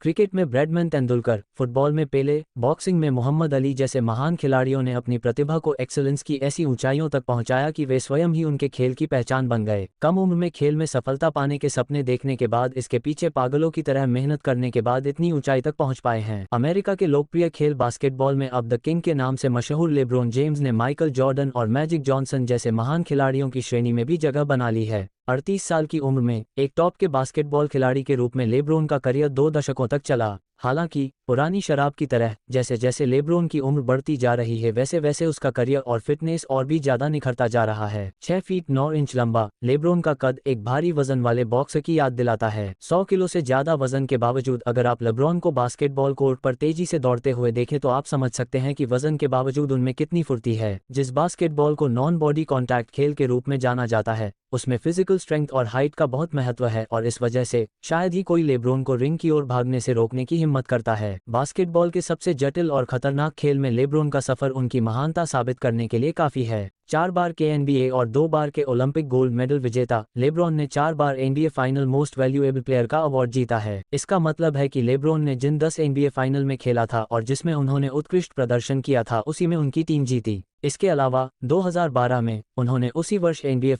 Cricket में Bradman Tendulkar, football में पेले, boxing में मोहम्मद अली जैसे महान खिलाड़ियों ने अपनी प्रतिभा को एक्सेलेंस की ऐसी ऊंचाइयों तक पहुंचाया कि वे स्वयं ही उनके खेल की पहचान बन गए। कम उम्र में खेल में सफलता पाने के सपने देखने के बाद इसके पीछे पागलों की तरह मेहनत करने के बाद इतनी ऊंचाई तक पहुंच पाए हैं। अमेरिका के लोकप्रिय खेल बास्केटबॉल में अब द किंग के नाम से मशहूर लेब्रोन जेम्स ने माइकल जॉर्डन और मैजिक जॉनसन जैसे महान खिलाड़ियों की श्रेणी में भी जगह बना ली है। 38 साल की उम्र में एक टॉप के बास्केटबॉल खिलाड़ी के रूप में लेब्रोन का करियर 2 दशकों तक चला। हालांकि पुरानी शराब की तरह जैसे जैसे लेब्रोन की उम्र बढ़ती जा रही है वैसे वैसे उसका करियर और फिटनेस और भी ज्यादा निखरता जा रहा है। 6 फीट 9 इंच लंबा लेब्रोन का कद एक भारी वजन वाले बॉक्सर की याद दिलाता है। 100 किलो से ज्यादा वजन के बावजूद अगर आप लेब्रोन को बास्केटबॉल कोर्ट पर तेजी से दौड़ते हुए देखें तो आप समझ सकते हैं कि वजन के बावजूद उनमें कितनी फुर्ती है। जिस बास्केटबॉल को नॉन बॉडी कॉन्टैक्ट खेल के रूप में जाना जाता है उसमें फिजिकल स्ट्रेंथ और हाइट का बहुत महत्व है और इस वजह से शायद ही कोई लेब्रोन को रिंग की ओर भागने से रोकने की हिम्मत करता है। बास्केटबॉल के सबसे जटिल और खतरनाक खेल में लेब्रोन का सफर उनकी महानता साबित करने के लिए काफी है। 4 बार के NBA और 2 बार के ओलंपिक गोल्ड मेडल विजेता लेब्रोन ने 4 बार NBA final most valuable player का अवार्ड जीता है। इसका मतलब है कि लेब्रोन ने जिन 10 NBA फाइनल में खेला था और जिसमें उन्होंने उत्कृष्ट प्रदर्शन किया था उसी में उनकी टीम जीती। इसके अलावा 2012 में उन्होंने उसी वर्ष NBA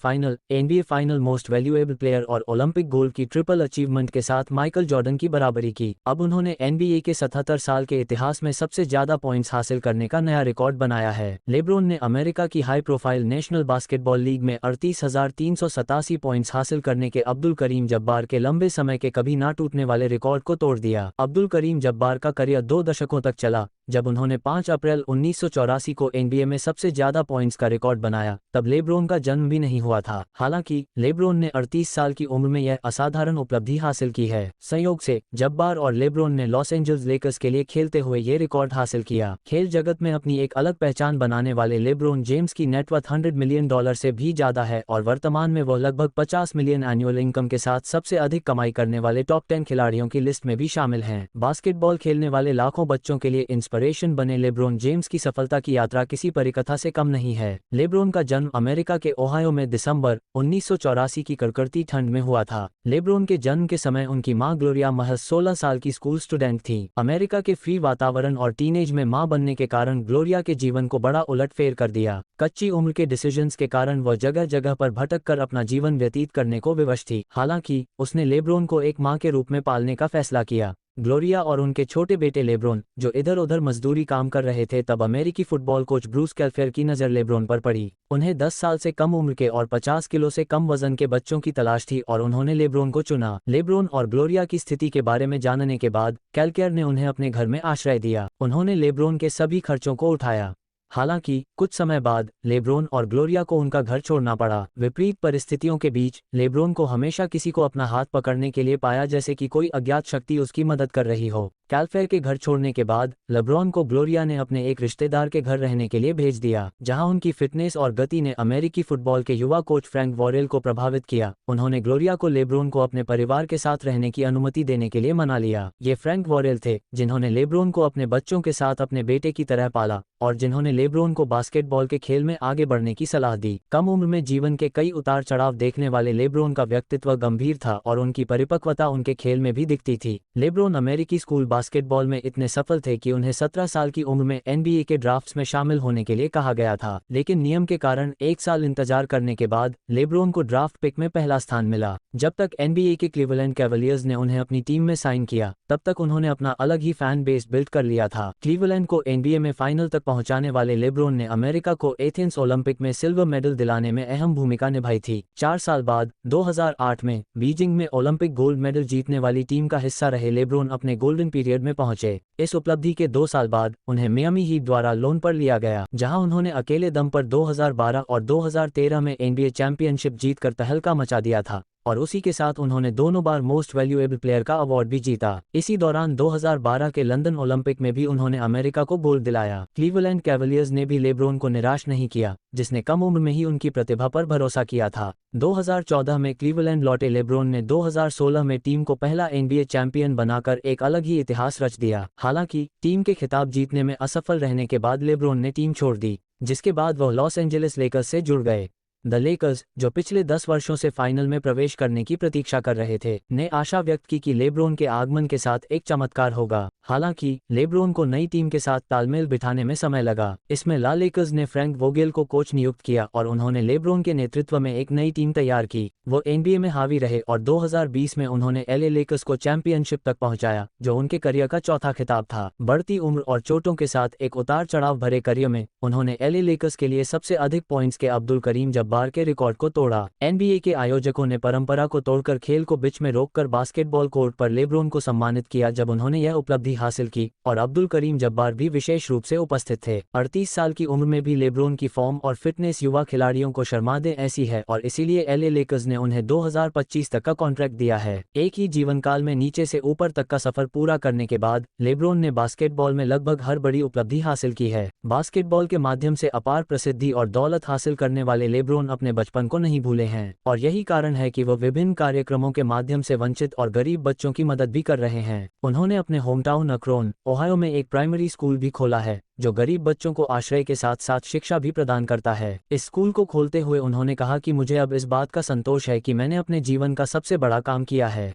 final most valuable player और ओलंपिक गोल्ड की ट्रिपल अचीवमेंट के साथ माइकल जॉर्डन की बराबरी की। अब उन्होंने NBA के 77 साल के इतिहास में सबसे ज्यादा पॉइंट्स हासिल करने का नया रिकॉर्ड बनाया है। लेब्रोन ने अमेरिका की high profile national basketball league में 38,387 पॉइंट्स हासिल करने के अब्दुल करीम जब्बार के लंबे समय के कभी ना टूटने वाले रिकॉर्ड को तोड़ दिया। अब्दुल करीम जब्बार का करियर 2 दशकों तक चला। जब उन्होंने 5 अप्रैल 1984 को NBA में सबसे ज्यादा पॉइंट्स का रिकॉर्ड बनाया तब लेब्रोन का जन्म भी नहीं हुआ था। हालांकि लेब्रोन ने 38 साल की उम्र में यह असाधारण उपलब्धि हासिल की है। संयोग से जब्बार और लेब्रोन ने लॉस एंजल्स लेकर्स के लिए खेलते हुए ये रिकॉर्ड हासिल किया। खेल जगत में अपनी एक अलग पहचान बनाने वाले लेब्रोन जेम्स की नेटवर्थ $100 मिलियन से भी ज्यादा है और वर्तमान में वह लगभग 50 मिलियन एनुअल इनकम के साथ सबसे अधिक कमाई करने वाले टॉप 10 खिलाड़ियों की लिस्ट में भी शामिल हैं। बास्केटबॉल खेलने वाले लाखों बच्चों के लिए इंस्पिरेशन बने लेब्रोन जेम्स की सफलता की यात्रा किसी परिकथा से कम नहीं है। लेब्रोन का जन्म अमेरिका के ओहायो में दिसंबर 1984 की कड़कड़ती ठंड में हुआ था। लेब्रोन के जन्म के समय उनकी मां ग्लोरिया महज 16 साल की स्कूल स्टूडेंट थी। अमेरिका के फ्री वातावरण और टीनेज में मां बनने के कारण ग्लोरिया के जीवन को बड़ा उलटफेर कर दिया। कच्ची उम्र के डिसीजंस के कारण वह जगह जगह पर भटक कर अपना जीवन व्यतीत करने को विवश थी। हालांकि उसने लेब्रोन को एक मां के रूप में पालने का फैसला किया। ग्लोरिया और उनके छोटे बेटे लेब्रोन जो इधर उधर मजदूरी काम कर रहे थे तब अमेरिकी फुटबॉल कोच ब्रूस कैल्फेयर की नज़र लेब्रोन पर पड़ी। उन्हें 10 साल से कम उम्र के और 50 किलो से कम वजन के बच्चों की तलाश थी और उन्होंने लेब्रोन को चुना। लेब्रोन और ग्लोरिया की स्थिति के बारे में जानने के बाद कैल्फेयर ने उन्हें अपने घर में आश्रय दिया। उन्होंने लेब्रोन के सभी खर्चों को उठाया। हालांकि कुछ समय बाद लेब्रोन और ग्लोरिया को उनका घर छोड़ना पड़ा। विपरीत परिस्थितियों के बीच लेब्रोन को हमेशा किसी को अपना हाथ पकड़ने के लिए पाया जैसे कि कोई अज्ञात शक्ति उसकी मदद कर रही हो। कैल्फेयर के घर छोड़ने के बाद लेब्रोन को ग्लोरिया ने अपने एक रिश्तेदार के घर रहने के लिए भेज दिया जहां उनकी फिटनेस और गति ने अमेरिकी फुटबॉल के युवा कोच फ्रैंक वॉरेल को प्रभावित किया। उन्होंने ग्लोरिया को लेब्रोन को अपने परिवार के साथ रहने की अनुमति देने के लिए मना लिया। ये फ्रैंक वॉरेल थे जिन्होंने लेब्रोन को अपने बच्चों के साथ अपने बेटे की तरह पाला और जिन्होंने लेब्रोन को बास्केटबॉल के खेल में आगे बढ़ने की सलाह दी। कम उम्र में जीवन के कई उतार चढ़ाव देखने वाले लेब्रोन का व्यक्तित्व गंभीर था और उनकी परिपक्वता उनके खेल में भी दिखती थी। लेब्रोन अमेरिकी स्कूल बास्केटबॉल में इतने सफल थे कि उन्हें 17 साल की उम्र में NBA के ड्राफ्ट्स में शामिल होने के लिए कहा गया था, लेकिन नियम के कारण 1 साल इंतजार करने के बाद लेब्रोन को ड्राफ्ट पिक में पहला स्थान मिला। जब तक NBA के क्लीवलैंड कैवलियर्स ने उन्हें अपनी टीम में साइन किया तब तक उन्होंने अपना अलग ही फैन बेस बिल्ड कर लिया था। क्लीवलैंड को NBA में फाइनल तक पहुंचाने वाले लेब्रोन ने अमेरिका को एथेंस ओलंपिक में सिल्वर मेडल दिलाने में अहम भूमिका निभाई थी। 4 साल बाद 2008 में बीजिंग में ओलंपिक गोल्ड मेडल जीतने वाली टीम का हिस्सा रहे लेब्रोन अपने गोल्डन पीरियड में पहुंचे। इस उपलब्धि के 2 साल बाद उन्हें मियामी हीट द्वारा लोन पर लिया गया जहां उन्होंने अकेले दम पर 2012 और 2013 में NBA चैंपियनशिप जीतकर तहलका मचा दिया था और उसी के साथ उन्होंने दोनों बार मोस्ट वैल्यूएबल प्लेयर का अवार्ड भी जीता। इसी दौरान 2012 के लंदन ओलंपिक में भी उन्होंने अमेरिका को गोल्ड दिलाया। क्लीवलैंड कैवलियर्स ने भी लेब्रोन को निराश नहीं किया जिसने कम उम्र में ही उनकी प्रतिभा पर भरोसा किया था। 2014 में क्लीवलैंड लौटे लेब्रोन ने 2016 में टीम को पहला NBA चैंपियन बनाकर एक अलग ही इतिहास रच दिया। हालांकि टीम के खिताब जीतने में असफल रहने के बाद लेब्रोन ने टीम छोड़ दी जिसके बाद वह लॉस एंजेलिस लेकर्स से जुड़ गए। द लेकर्स, जो पिछले 10 वर्षों से फाइनल में प्रवेश करने की प्रतीक्षा कर रहे थे, ने आशा व्यक्त की कि लेब्रोन के आगमन के साथ एक चमत्कार होगा। हालांकि लेब्रोन को नई टीम के साथ तालमेल बिठाने में समय लगा। इसमें ला लेकर्स ने फ्रैंक वोगेल को कोच नियुक्त किया और उन्होंने लेब्रोन के नेतृत्व में एक नई टीम तैयार की। वो एनबीए में हावी रहे और 2020 में उन्होंने एलए लेकर्स को चैंपियनशिप तक पहुंचाया, जो उनके करियर का चौथा खिताब था। बढ़ती उम्र और चोटों के साथ एक उतार चढ़ाव भरे करियर में उन्होंने एलए लेकर्स के लिए सबसे अधिक पॉइंट्स के अब्दुल करीम जब्बार के रिकॉर्ड को तोड़ा। एनबीए के आयोजकों ने परंपरा को तोड़कर खेल को बीच में रोककर बास्केटबॉल कोर्ट पर लेब्रोन को सम्मानित किया जब उन्होंने यह उपलब्धि हासिल की, और अब्दुल करीम जब्बार भी विशेष रूप से उपस्थित थे। 38 साल की उम्र में भी लेब्रोन की फॉर्म और फिटनेस युवा खिलाड़ियों को शर्मा दे ऐसी है, और इसीलिए एलए लेकर्स ने उन्हें 2025 तक का कॉन्ट्रैक्ट दिया है। एक ही जीवन काल में नीचे से ऊपर तक का सफर पूरा करने के बाद लेब्रोन ने बास्केटबॉल में लगभग हर बड़ी उपलब्धि हासिल की है। बास्केटबॉल के माध्यम से अपार प्रसिद्धि और दौलत हासिल करने वाले लेब्रोन अपने बचपन को नहीं भूले हैं, और यही कारण है कि वो विभिन्न कार्यक्रमों के माध्यम से वंचित और गरीब बच्चों की मदद भी कर रहे हैं। उन्होंने अपने होमटाउन अक्रोन, ओहायो में एक प्राइमरी स्कूल भी खोला है, जो गरीब बच्चों को आश्रय के साथ साथ शिक्षा भी प्रदान करता है। इस स्कूल को खोलते हुए उन्होंने कहा कि मुझे अब इस बात का संतोष है कि मैंने अपने जीवन का सबसे बड़ा काम किया है।